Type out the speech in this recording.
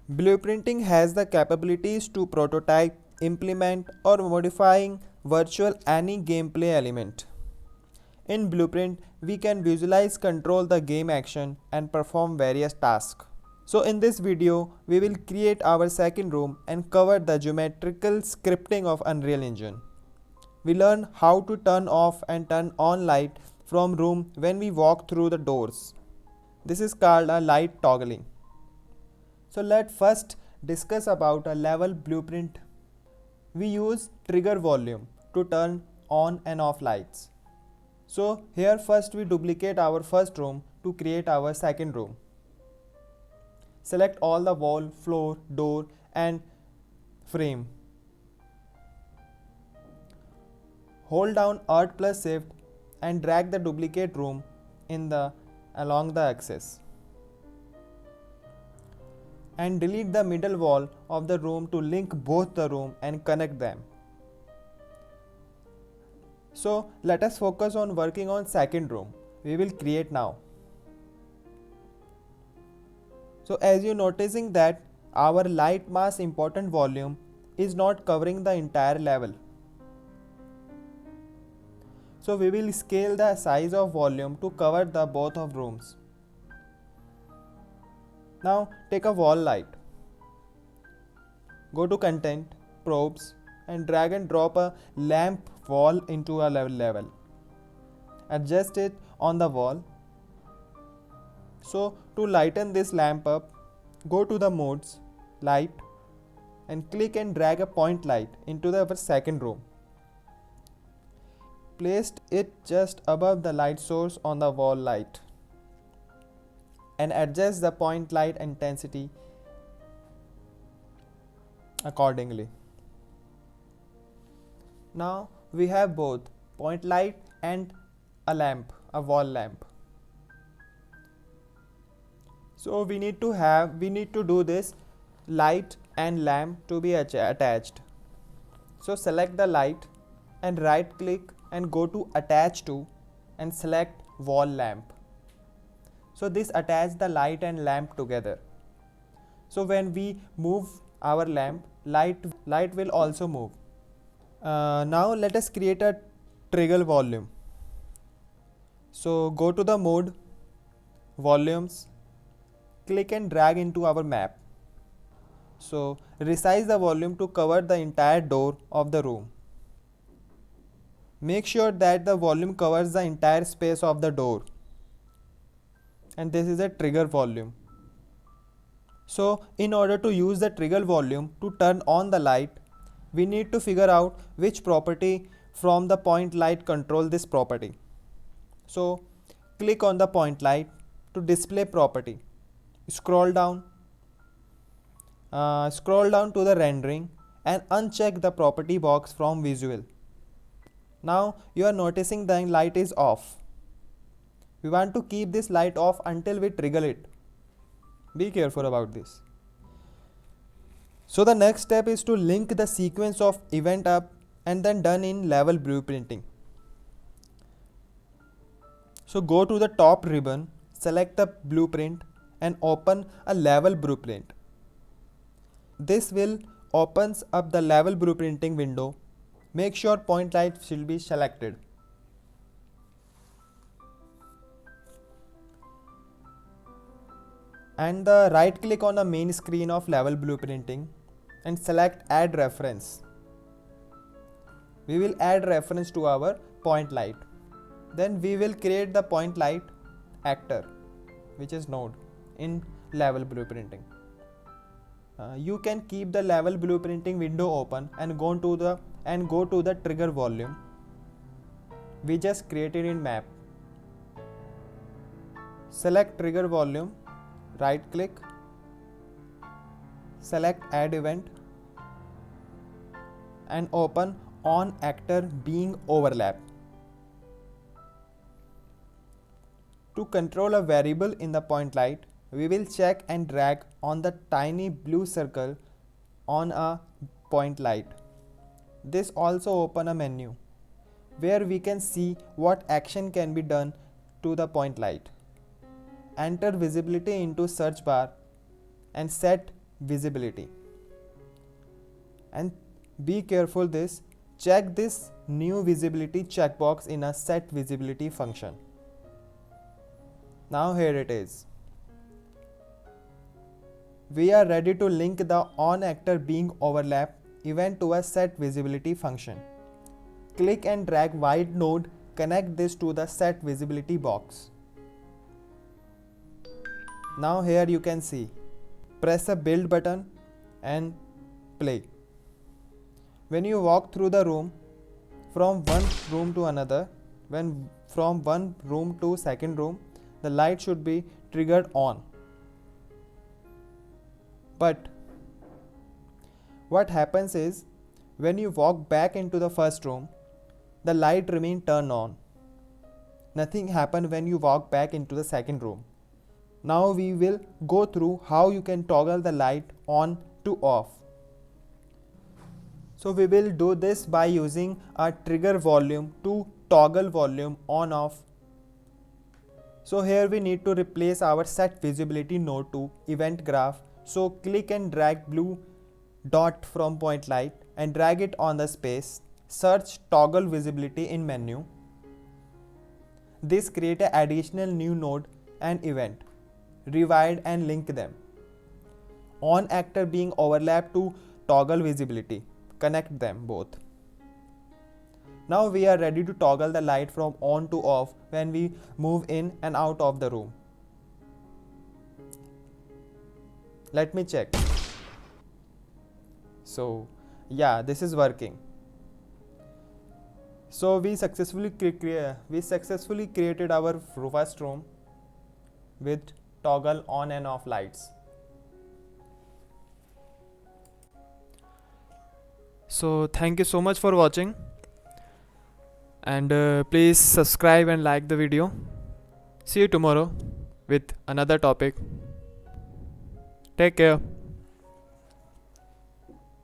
Blueprinting has the capabilities to prototype, implement, or modifying virtual any gameplay element. In Blueprint, we can visualize, control the game action, and perform various tasks. So in this video, we will create our second room and cover the geometrical scripting of Unreal Engine. We learn how to turn off and turn on light from room when we walk through the doors. This is called a light toggling. So let's first discuss about a level blueprint. We use trigger volume to turn on and off lights. So here first we duplicate our first room to create our second room. Select all the wall, floor, door and frame. Hold down Alt plus Shift and drag the duplicate room along the axis. And delete the middle wall of the room to link both the room and connect them. So let us focus on working on second room. We will create now. So as you noticing that our light mass important volume is not covering the entire level. So we will scale the size of volume to cover the both of rooms. Now take a wall light. Go to content, probes and drag and drop a lamp wall into a level. Adjust it on the wall. So to lighten this lamp up, go to the modes, light and click and drag a point light into our second room. Place it just above the light source on the wall light and adjust the point light intensity accordingly. Now we have both point light and a wall lamp. So we need to do this light and lamp to be attached. So select the light and right click and go to attach to and select wall lamp. So this attach the light and lamp together. So when we move our lamp, light will also move. Now let us create a trigger volume. So go to the mode, volumes, click and drag into our map. So resize the volume to cover the entire door of the room. Make sure that the volume covers the entire space of the door. And this is a trigger volume. So in order to use the trigger volume to turn on the light, we need to figure out which property from the point light control this property. So click on the point light to display property. Scroll down to the rendering and uncheck the property box from visual. Now you are noticing the light is off. We want to keep this light off until we trigger it. Be careful about this. So the next step is to link the sequence of event up and then done in level blueprinting. So go to the top ribbon, select the blueprint and open a level blueprint. This will opens up the level blueprinting window. Make sure point light should be selected. And the right click on the main screen of level blueprinting and select add reference. We will add reference to our point light. Then we will create the point light actor, which is node in level blueprinting. You can keep the level blueprinting window open and go to the trigger volume we just created in map. Select trigger volume, right click, select add event and open on actor being overlap. To control a variable in the point light, we will check and drag on the tiny blue circle on a point light. This also open a menu where we can see what action can be done to the point light. Enter visibility into search bar and set visibility. And be careful this, check this new visibility checkbox in a set visibility function. Now here it is. We are ready to link the on actor being overlap event to a set visibility function. Click and drag white node, connect this to the set visibility box. Now here you can see, press the build button and play. When you walk through the room, from one room to another, from one room to second room, the light should be triggered on. But what happens is, when you walk back into the first room, the light remain turned on. Nothing happened when you walk back into the second room. Now we will go through how you can toggle the light on to off. So we will do this by using a trigger volume to toggle volume on off. So here we need to replace our set visibility node to event graph. So click and drag blue dot from point light and drag it on the space. Search toggle visibility in menu. This create an additional new node and event. Rewind and link them. On actor being overlapped to toggle visibility. Connect them both. Now we are ready to toggle the light from on to off when we move in and out of the room. Let me check. So yeah, this is working. So we successfully created our first room with toggle on and off lights. So thank you so much for watching, and please subscribe and like the video. See you tomorrow with another topic. Take care.